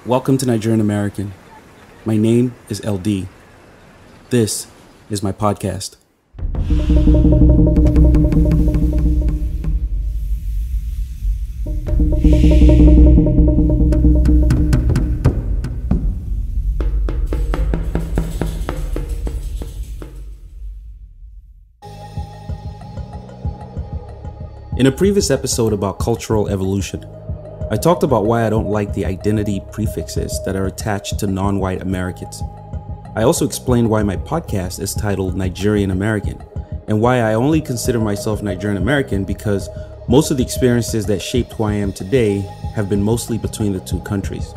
Welcome to Nigerian American. My name is eLDee. This is my podcast. In a previous episode about cultural evolution, I talked about why I don't like the identity prefixes that are attached to non-white Americans. I also explained why my podcast is titled Nigerian American, and why I only consider myself Nigerian American because most of the experiences that shaped who I am today have been mostly between the two countries.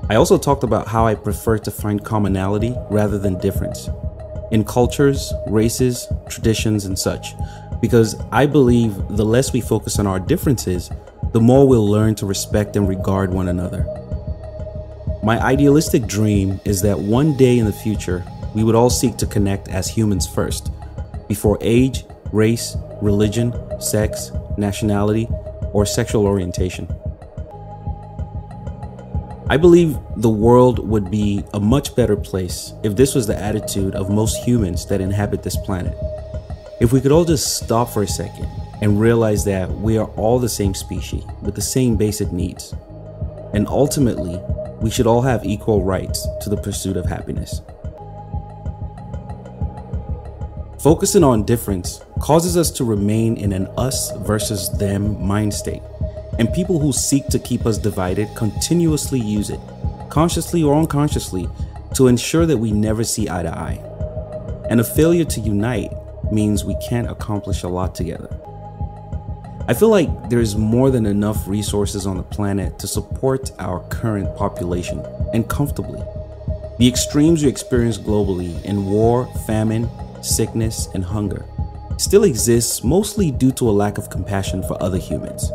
I also talked about how I prefer to find commonality rather than difference in cultures, races, traditions, and such, because I believe the less we focus on our differences, the more we'll learn to respect and regard one another. My idealistic dream is that one day in the future, we would all seek to connect as humans first, before age, race, religion, sex, nationality, or sexual orientation. I believe the world would be a much better place if this was the attitude of most humans that inhabit this planet. If we could all just stop for a second and realize that we are all the same species with the same basic needs. And ultimately, we should all have equal rights to the pursuit of happiness. Focusing on difference causes us to remain in an us versus them mind state, and people who seek to keep us divided continuously use it, consciously or unconsciously, to ensure that we never see eye to eye. And a failure to unite means we can't accomplish a lot together. I feel like there's more than enough resources on the planet to support our current population, and comfortably. The extremes we experience globally in war, famine, sickness, and hunger still exists mostly due to a lack of compassion for other humans.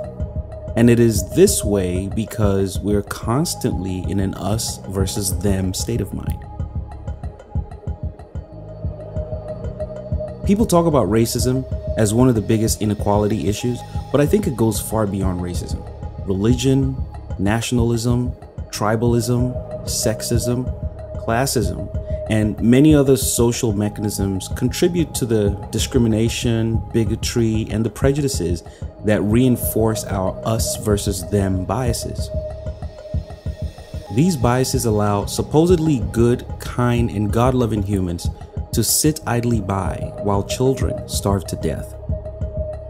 And it is this way because we're constantly in an us versus them state of mind. People talk about racism as one of the biggest inequality issues, but I think it goes far beyond racism. Religion, nationalism, tribalism, sexism, classism, and many other social mechanisms contribute to the discrimination, bigotry, and the prejudices that reinforce our us versus them biases. These biases allow supposedly good, kind, and God-loving humans to sit idly by while children starve to death.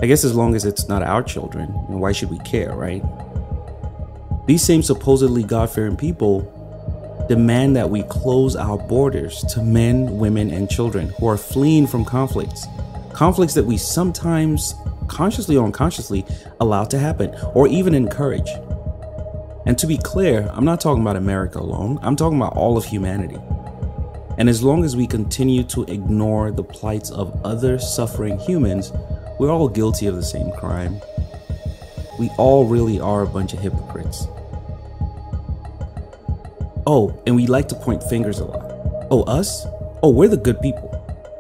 I guess as long as it's not our children, why should we care, right? These same supposedly God-fearing people demand that we close our borders to men, women, and children who are fleeing from conflicts that we sometimes, consciously or unconsciously, allow to happen or even encourage. And to be clear, I'm not talking about America alone. I'm talking about all of humanity. And as long as we continue to ignore the plights of other suffering humans, we're all guilty of the same crime. We all really are a bunch of hypocrites. Oh, and we like to point fingers a lot. Oh, us? Oh, we're the good people.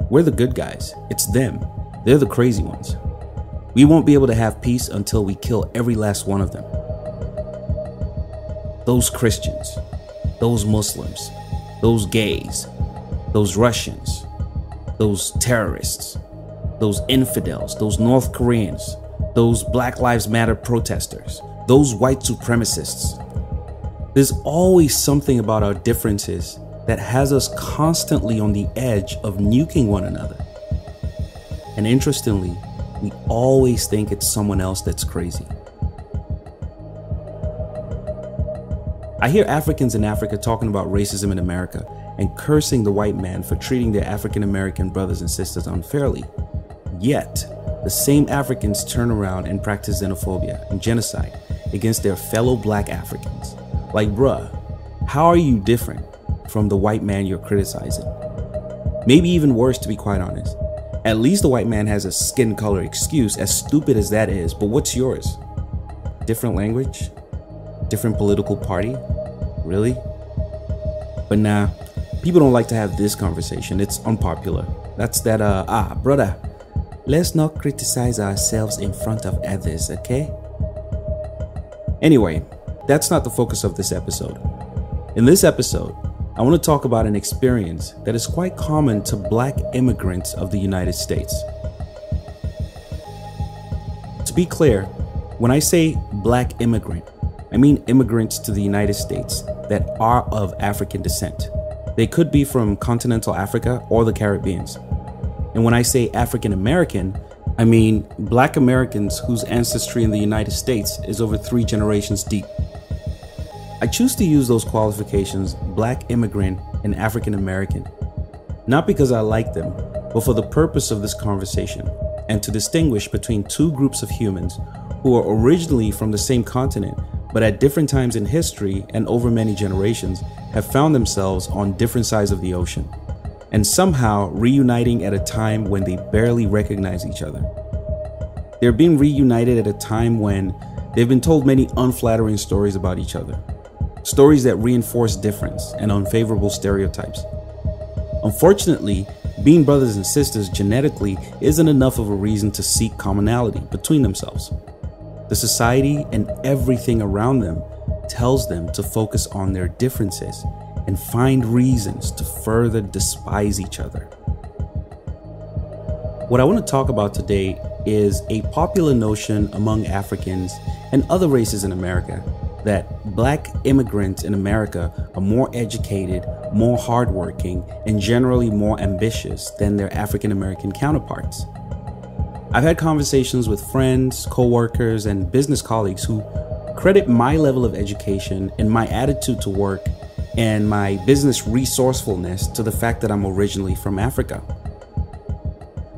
We're the good guys. It's them. They're the crazy ones. We won't be able to have peace until we kill every last one of them. Those Christians, those Muslims, those gays, those Russians, those terrorists, those infidels, those North Koreans, those Black Lives Matter protesters, those white supremacists. There's always something about our differences that has us constantly on the edge of nuking one another. And interestingly, we always think it's someone else that's crazy. I hear Africans in Africa talking about racism in America and cursing the white man for treating their African American brothers and sisters unfairly. Yet, the same Africans turn around and practice xenophobia and genocide against their fellow black Africans. Like, bruh, how are you different from the white man you're criticizing? Maybe even worse, to be quite honest. At least the white man has a skin color excuse, as stupid as that is, but what's yours? Different language? Different political party? Really? But nah, people don't like to have this conversation. It's unpopular. That's that, brother, let's not criticize ourselves in front of others, okay? Anyway, that's not the focus of this episode. In this episode, I want to talk about an experience that is quite common to Black immigrants of the United States. To be clear, when I say Black immigrant, I mean immigrants to the United States that are of African descent. They could be from continental Africa or the Caribbean. And when I say African American, I mean Black Americans whose ancestry in the United States is over 3 generations deep. I choose to use those qualifications, Black immigrant and African American, not because I like them, but for the purpose of this conversation and to distinguish between 2 groups of humans who are originally from the same continent, but at different times in history and over many generations have found themselves on different sides of the ocean, and somehow reuniting at a time when they barely recognize each other. They're being reunited at a time when they've been told many unflattering stories about each other, stories that reinforce difference and unfavorable stereotypes. Unfortunately, being brothers and sisters genetically isn't enough of a reason to seek commonality between themselves. The society and everything around them tells them to focus on their differences and find reasons to further despise each other. What I want to talk about today is a popular notion among Africans and other races in America that Black immigrants in America are more educated, more hardworking, and generally more ambitious than their African American counterparts. I've had conversations with friends, co-workers, and business colleagues who credit my level of education and my attitude to work and my business resourcefulness to the fact that I'm originally from Africa.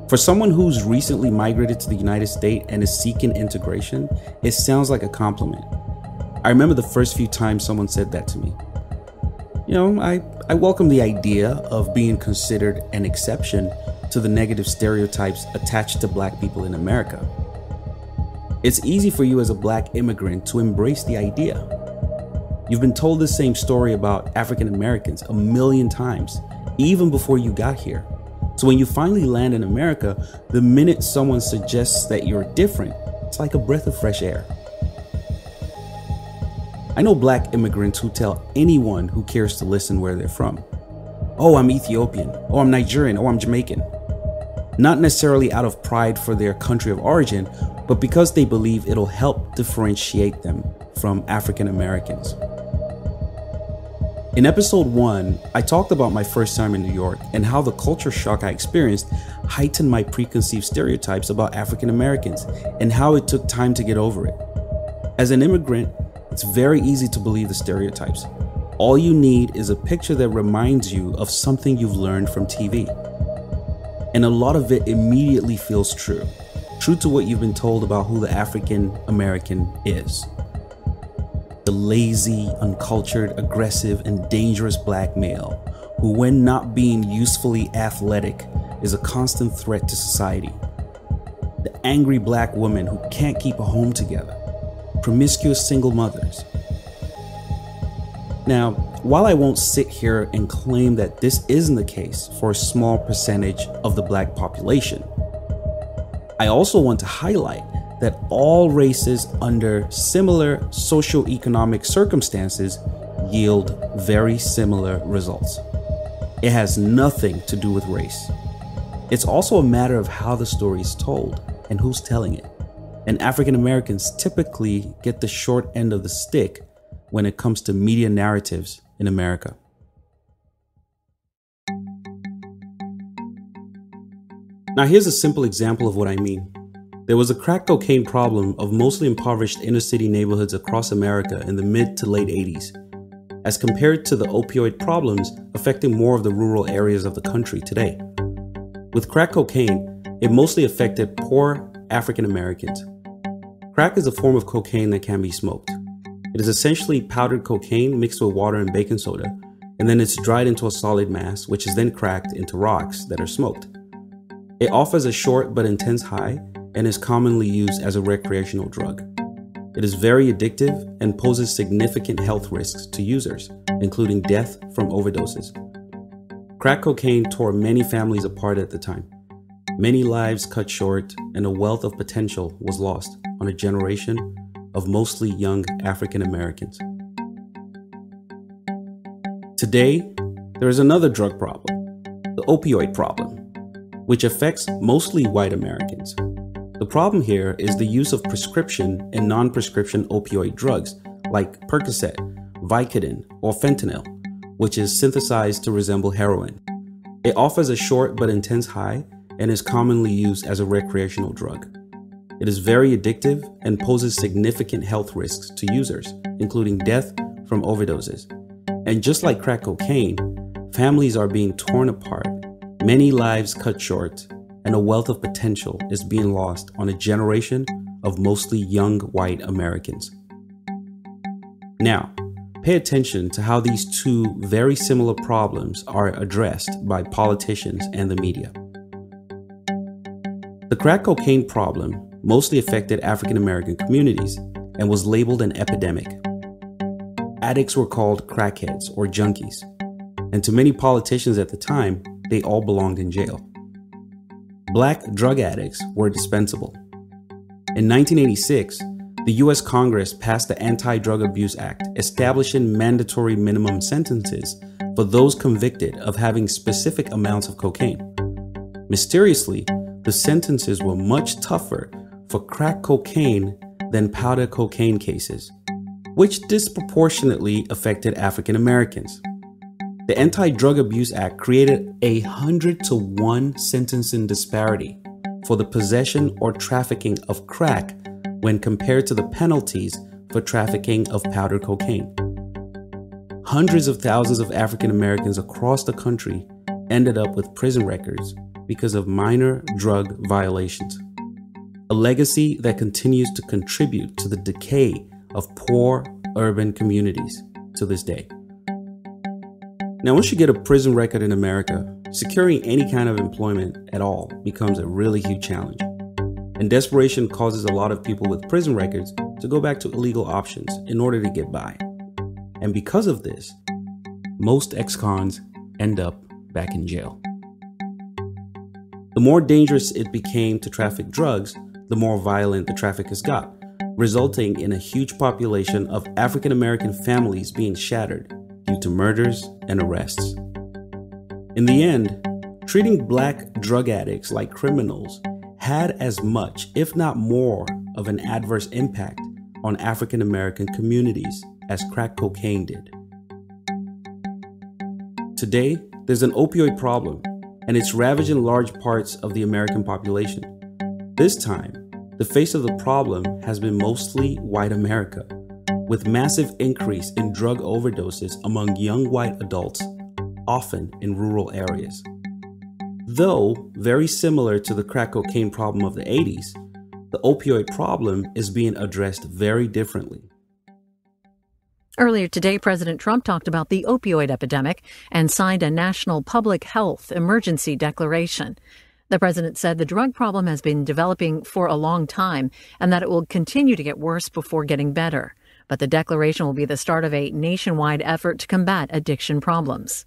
For someone who's recently migrated to the United States and is seeking integration, it sounds like a compliment. I remember the first few times someone said that to me. I welcome the idea of being considered an exception to the negative stereotypes attached to Black people in America. It's easy for you as a Black immigrant to embrace the idea. You've been told the same story about African Americans a million times, even before you got here. So when you finally land in America, the minute someone suggests that you're different, it's like a breath of fresh air. I know Black immigrants who tell anyone who cares to listen where they're from. Oh, I'm Ethiopian. Oh, I'm Nigerian. Oh, I'm Jamaican. Not necessarily out of pride for their country of origin, but because they believe it'll help differentiate them from African Americans. In episode 1, I talked about my first time in New York and how the culture shock I experienced heightened my preconceived stereotypes about African Americans and how it took time to get over it. As an immigrant, it's very easy to believe the stereotypes. All you need is a picture that reminds you of something you've learned from TV. And a lot of it immediately feels true to what you've been told about who the African American is. The lazy, uncultured, aggressive, and dangerous Black male who, when not being usefully athletic, is a constant threat to society. The angry Black woman who can't keep a home together. Promiscuous single mothers. Now, while I won't sit here and claim that this isn't the case for a small percentage of the Black population, I also want to highlight that all races under similar socioeconomic circumstances yield very similar results. It has nothing to do with race. It's also a matter of how the story is told and who's telling it. And African Americans typically get the short end of the stick when it comes to media narratives in America. Now here's a simple example of what I mean. There was a crack cocaine problem of mostly impoverished inner city neighborhoods across America in the mid to late 80s, as compared to the opioid problems affecting more of the rural areas of the country today. With crack cocaine, it mostly affected poor African Americans. Crack is a form of cocaine that can be smoked. It is essentially powdered cocaine mixed with water and baking soda, and then it's dried into a solid mass, which is then cracked into rocks that are smoked. It offers a short but intense high and is commonly used as a recreational drug. It is very addictive and poses significant health risks to users, including death from overdoses. Crack cocaine tore many families apart at the time. Many lives cut short, and a wealth of potential was lost on a generation of mostly young African Americans. Today, there is another drug problem, the opioid problem, which affects mostly white Americans. The problem here is the use of prescription and non-prescription opioid drugs like Percocet, Vicodin, or fentanyl, which is synthesized to resemble heroin. It offers a short but intense high and is commonly used as a recreational drug. It is very addictive and poses significant health risks to users, including death from overdoses. And just like crack cocaine, families are being torn apart, many lives cut short, and a wealth of potential is being lost on a generation of mostly young white Americans. Now, pay attention to how these two very similar problems are addressed by politicians and the media. The crack cocaine problem mostly affected African American communities and was labeled an epidemic. Addicts were called crackheads or junkies, and to many politicians at the time, they all belonged in jail. Black drug addicts were dispensable. In 1986, the U.S. Congress passed the Anti-Drug Abuse Act, establishing mandatory minimum sentences for those convicted of having specific amounts of cocaine. Mysteriously, the sentences were much tougher for crack cocaine than powder cocaine cases, which disproportionately affected African Americans. The Anti-Drug Abuse Act created a 100-to-1 sentencing disparity for the possession or trafficking of crack when compared to the penalties for trafficking of powder cocaine. Hundreds of thousands of African Americans across the country ended up with prison records because of minor drug violations, a legacy that continues to contribute to the decay of poor urban communities to this day. Now, once you get a prison record in America, securing any kind of employment at all becomes a really huge challenge. And desperation causes a lot of people with prison records to go back to illegal options in order to get by. And because of this, most ex-cons end up back in jail. The more dangerous it became to traffic drugs, the more violent the traffickers got, resulting in a huge population of African American families being shattered due to murders and arrests. In the end, treating black drug addicts like criminals had as much, if not more, of an adverse impact on African American communities as crack cocaine did. Today, there's an opioid problem, and it's ravaging large parts of the American population. This time, the face of the problem has been mostly white America, with massive increase in drug overdoses among young white adults, often in rural areas. Though very similar to the crack cocaine problem of the 80s, the opioid problem is being addressed very differently. Earlier today, President Trump talked about the opioid epidemic and signed a national public health emergency declaration. The president said the drug problem has been developing for a long time and that it will continue to get worse before getting better. But the declaration will be the start of a nationwide effort to combat addiction problems.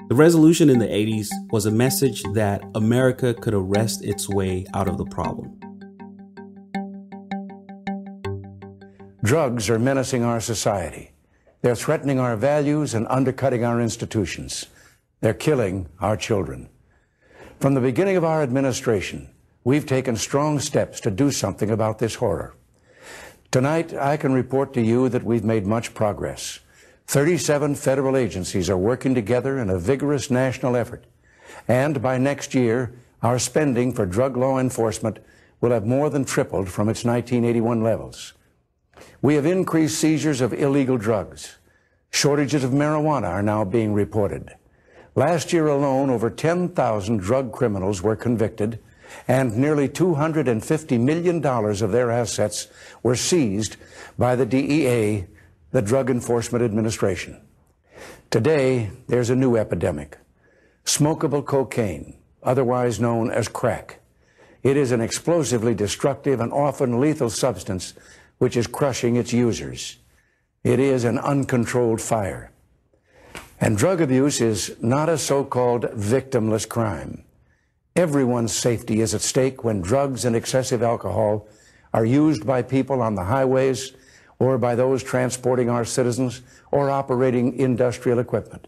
The resolution in the 80s was a message that America could arrest its way out of the problem. Drugs are menacing our society. They're threatening our values and undercutting our institutions. They're killing our children. From the beginning of our administration, we've taken strong steps to do something about this horror. Tonight, I can report to you that we've made much progress. 37 federal agencies are working together in a vigorous national effort. And by next year, our spending for drug law enforcement will have more than tripled from its 1981 levels. We have increased seizures of illegal drugs. Shortages of marijuana are now being reported. Last year alone, over 10,000 drug criminals were convicted, and nearly $250 million of their assets were seized by the DEA, the Drug Enforcement Administration. Today, there's a new epidemic, smokable cocaine, otherwise known as crack. It is an explosively destructive and often lethal substance which is crushing its users. It is an uncontrolled fire. And drug abuse is not a so-called victimless crime. Everyone's safety is at stake when drugs and excessive alcohol are used by people on the highways or by those transporting our citizens or operating industrial equipment.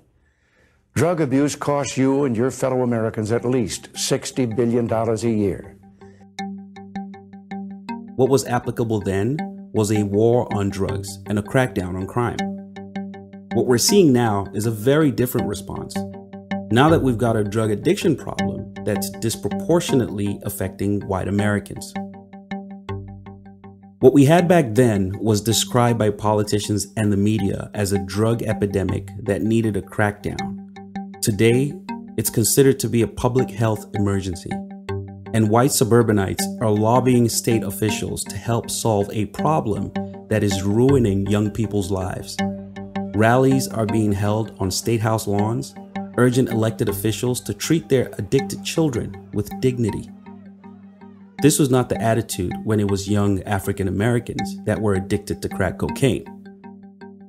Drug abuse costs you and your fellow Americans at least $60 billion a year. What was applicable then was a war on drugs and a crackdown on crime. What we're seeing now is a very different response. Now that we've got a drug addiction problem that's disproportionately affecting white Americans. What we had back then was described by politicians and the media as a drug epidemic that needed a crackdown. Today, it's considered to be a public health emergency, and white suburbanites are lobbying state officials to help solve a problem that is ruining young people's lives. Rallies are being held on state house lawns, urging elected officials to treat their addicted children with dignity. This was not the attitude when it was young African Americans that were addicted to crack cocaine.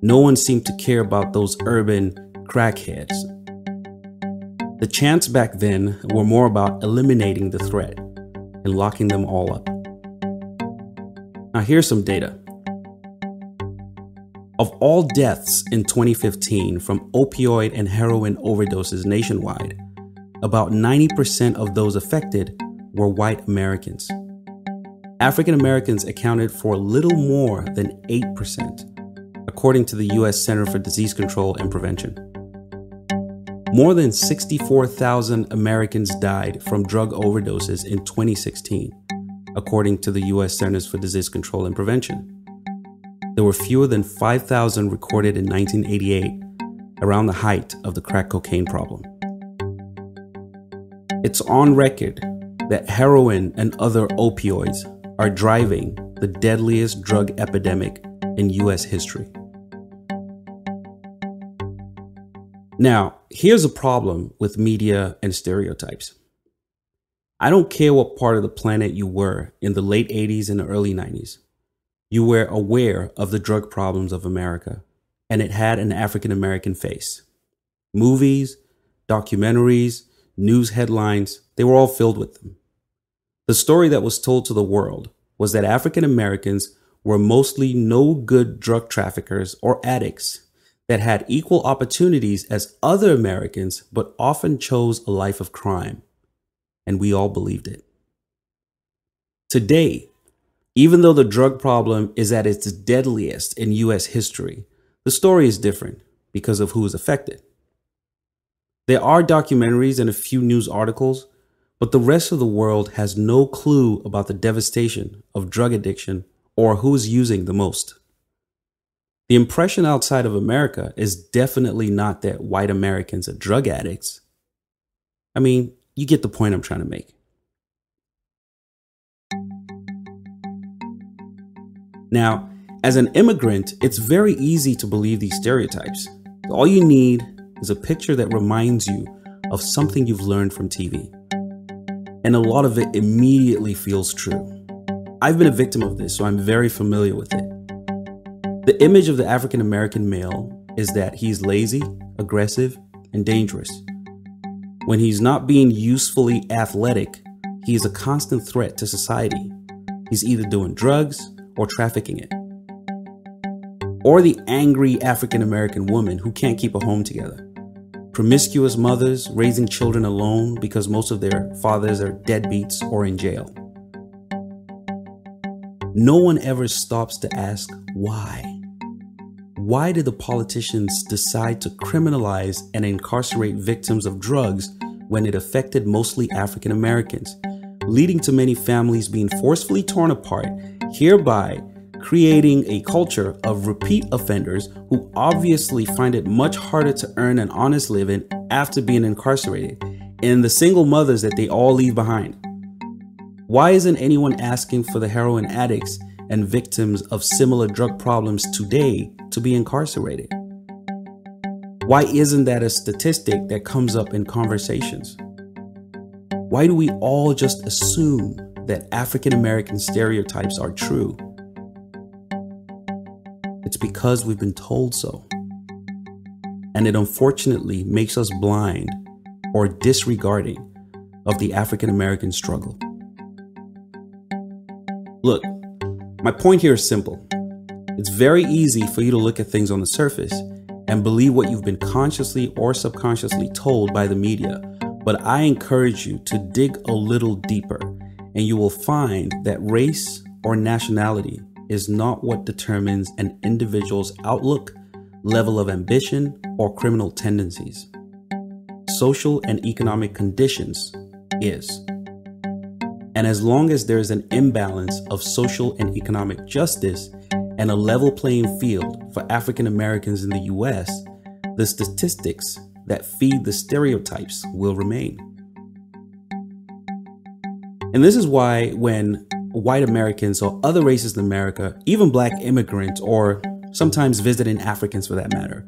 No one seemed to care about those urban crackheads. The chants back then were more about eliminating the threat and locking them all up. Now here's some data. Of all deaths in 2015 from opioid and heroin overdoses nationwide, about 90% of those affected were white Americans. African Americans accounted for little more than 8%, according to the U.S. Center for Disease Control and Prevention. More than 64,000 Americans died from drug overdoses in 2016, according to the U.S. Centers for Disease Control and Prevention. There were fewer than 5,000 recorded in 1988, around the height of the crack cocaine problem. It's on record that heroin and other opioids are driving the deadliest drug epidemic in U.S. history. Now, here's a problem with media and stereotypes. I don't care what part of the planet you were in the late 80s and early 90s. You were aware of the drug problems of America, and it had an African American face. Movies, documentaries, news headlines, they were all filled with them. The story that was told to the world was that African Americans were mostly no good drug traffickers or addicts that had equal opportunities as other Americans, but often chose a life of crime. And we all believed it. Today, even though the drug problem is at its deadliest in U.S. history, the story is different because of who is affected. There are documentaries and a few news articles, but the rest of the world has no clue about the devastation of drug addiction or who is using the most. The impression outside of America is definitely not that white Americans are drug addicts. I mean, you get the point I'm trying to make. Now, as an immigrant, it's very easy to believe these stereotypes. All you need is a picture that reminds you of something you've learned from TV. And a lot of it immediately feels true. I've been a victim of this, so I'm very familiar with it. The image of the African American male is that he's lazy, aggressive, and dangerous. When he's not being usefully athletic, he is a constant threat to society. He's either doing drugs or trafficking it. Or the angry African American woman who can't keep a home together. Promiscuous mothers raising children alone because most of their fathers are deadbeats or in jail. No one ever stops to ask why. Why did the politicians decide to criminalize and incarcerate victims of drugs when it affected mostly African Americans, leading to many families being forcefully torn apart, hereby creating a culture of repeat offenders who obviously find it much harder to earn an honest living after being incarcerated, and the single mothers that they all leave behind? Why isn't anyone asking for the heroin addicts and victims of similar drug problems today to be incarcerated? Why isn't that a statistic that comes up in conversations? Why do we all just assume that African American stereotypes are true? It's because we've been told so. And it unfortunately makes us blind or disregarding of the African American struggle. Look, my point here is simple. It's very easy for you to look at things on the surface and believe what you've been consciously or subconsciously told by the media. But I encourage you to dig a little deeper, and you will find that race or nationality is not what determines an individual's outlook, level of ambition, or criminal tendencies. Social and economic conditions is. And as long as there is an imbalance of social and economic justice and a level playing field for African Americans in the US, the statistics that feed the stereotypes will remain. And this is why when white Americans or other races in America, even black immigrants or sometimes visiting Africans for that matter,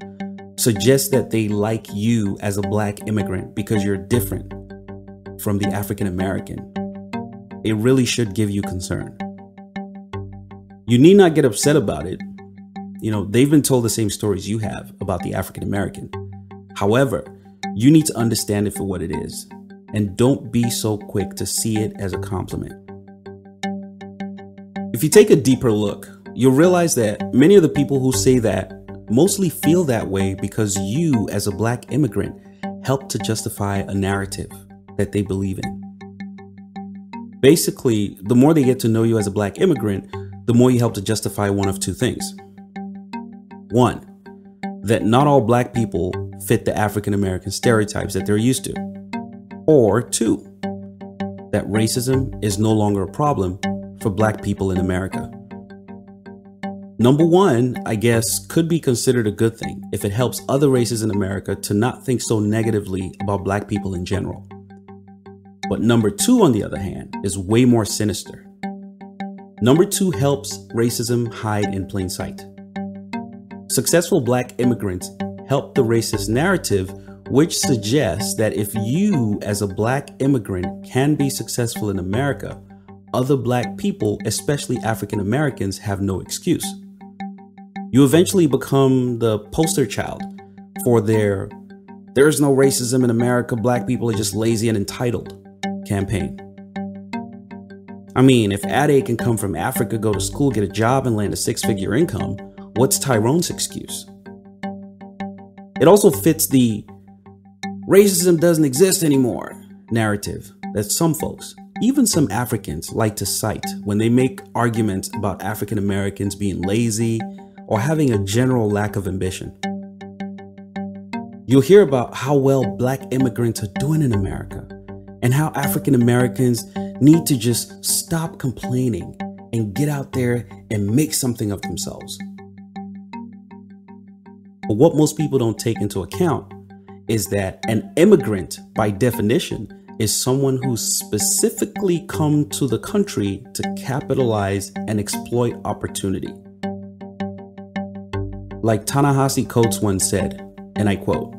suggest that they like you as a black immigrant because you're different from the African American, it really should give you concern. You need not get upset about it. You know, they've been told the same stories you have about the African American. However, you need to understand it for what it is, and don't be so quick to see it as a compliment. If you take a deeper look, you'll realize that many of the people who say that mostly feel that way because you, as a black immigrant, help to justify a narrative that they believe in. Basically, the more they get to know you as a black immigrant, the more you help to justify one of two things. One, that not all black people fit the African American stereotypes that they're used to. Or two, that racism is no longer a problem for black people in America. Number one, I guess, could be considered a good thing if it helps other races in America to not think so negatively about black people in general. But number two, on the other hand, is way more sinister. Number two helps racism hide in plain sight. Successful black immigrants help the racist narrative, which suggests that if you as a black immigrant can be successful in America, other black people, especially African Americans, have no excuse. You eventually become the poster child for "there's no racism in America, black people are just lazy and entitled" campaign. I mean, if Ade can come from Africa, go to school, get a job, and land a six-figure income, what's Tyrone's excuse? It also fits the "racism doesn't exist anymore" narrative that some folks, even some Africans, like to cite when they make arguments about African Americans being lazy or having a general lack of ambition. You'll hear about how well black immigrants are doing in America and how African Americans need to just stop complaining and get out there and make something of themselves. But what most people don't take into account is that an immigrant, by definition, is someone who's specifically come to the country to capitalize and exploit opportunity. Like Ta-Nehisi Coates once said, and I quote,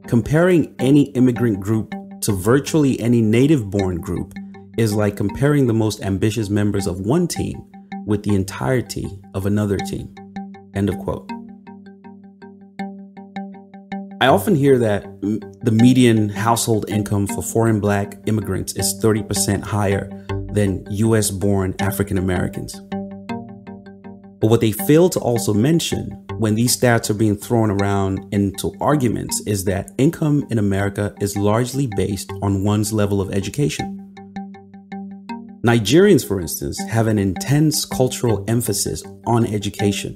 "Comparing any immigrant group to virtually any native-born group is like comparing the most ambitious members of one team with the entirety of another team." End of quote. I often hear that the median household income for foreign black immigrants is 30% higher than US-born African Americans. But what they fail to also mention when these stats are being thrown around into arguments is that income in America is largely based on one's level of education. Nigerians, for instance, have an intense cultural emphasis on education.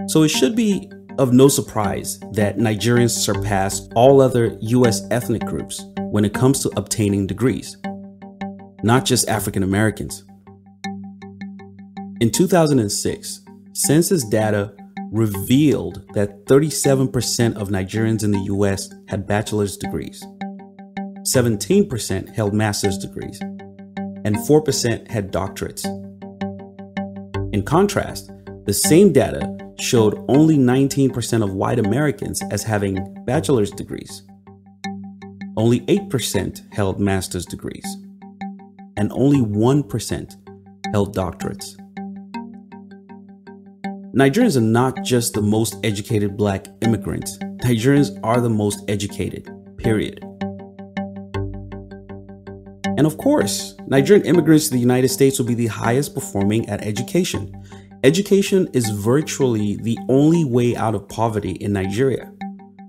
So it should be of no surprise that Nigerians surpass all other US ethnic groups when it comes to obtaining degrees, not just African Americans. In 2006, census data revealed that 37% of Nigerians in the US had bachelor's degrees, 17% held master's degrees, and 4% had doctorates. In contrast, the same data showed only 19% of white Americans as having bachelor's degrees. Only 8% held master's degrees, and only 1% held doctorates. Nigerians are not just the most educated black immigrants. Nigerians are the most educated, period. And of course, Nigerian immigrants to the United States will be the highest performing at education. Education is virtually the only way out of poverty in Nigeria.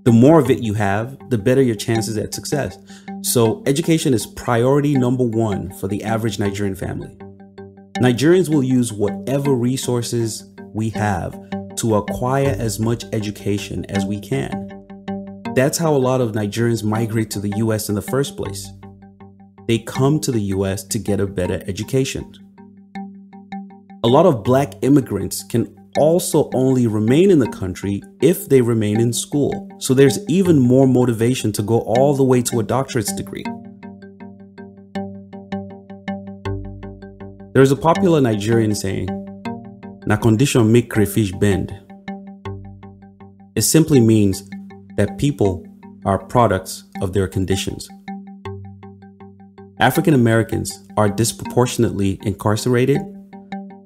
The more of it you have, the better your chances at success. So education is priority number one for the average Nigerian family. Nigerians will use whatever resources we have to acquire as much education as we can. That's how a lot of Nigerians migrate to the US in the first place. They come to the US to get a better education. A lot of Black immigrants can also only remain in the country if they remain in school. So there's even more motivation to go all the way to a doctorate's degree. There's a popular Nigerian saying, "Na condition make crayfish bend." It simply means that people are products of their conditions. African Americans are disproportionately incarcerated.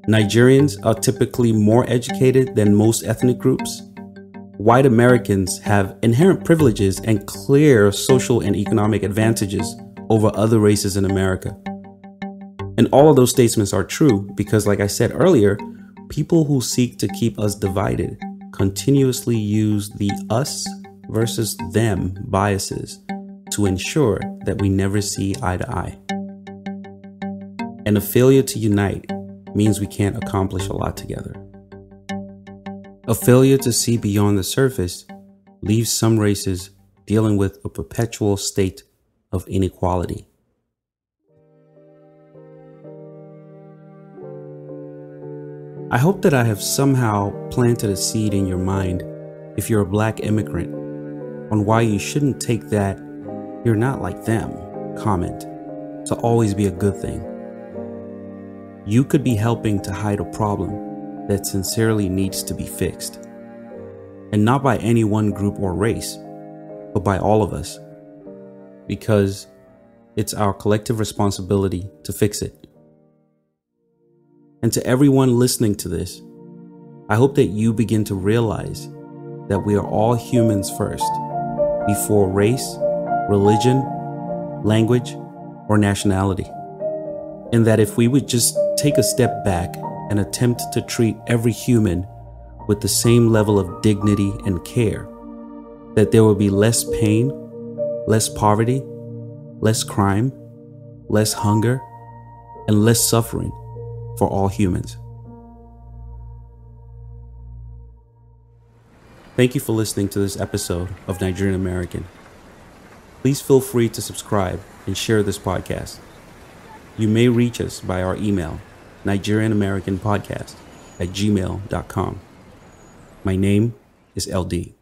Nigerians are typically more educated than most ethnic groups. White Americans have inherent privileges and clear social and economic advantages over other races in America. And all of those statements are true because, like I said earlier, people who seek to keep us divided continuously use the us versus them biases to ensure that we never see eye to eye. And a failure to unite means we can't accomplish a lot together. A failure to see beyond the surface leaves some races dealing with a perpetual state of inequality. I hope that I have somehow planted a seed in your mind, if you're a Black immigrant, on why you shouldn't take that "you're not like them" comment to always be a good thing. You could be helping to hide a problem that sincerely needs to be fixed. And not by any one group or race, but by all of us. Because it's our collective responsibility to fix it. And to everyone listening to this, I hope that you begin to realize that we are all humans first, before race, religion, language, or nationality. And that if we would just take a step back and attempt to treat every human with the same level of dignity and care, that there will be less pain, less poverty, less crime, less hunger, and less suffering for all humans. Thank you for listening to this episode of Nigerian American. Please feel free to subscribe and share this podcast. You may reach us by our email, Nigerianamericanpodcast@gmail.com. My name is eLDee.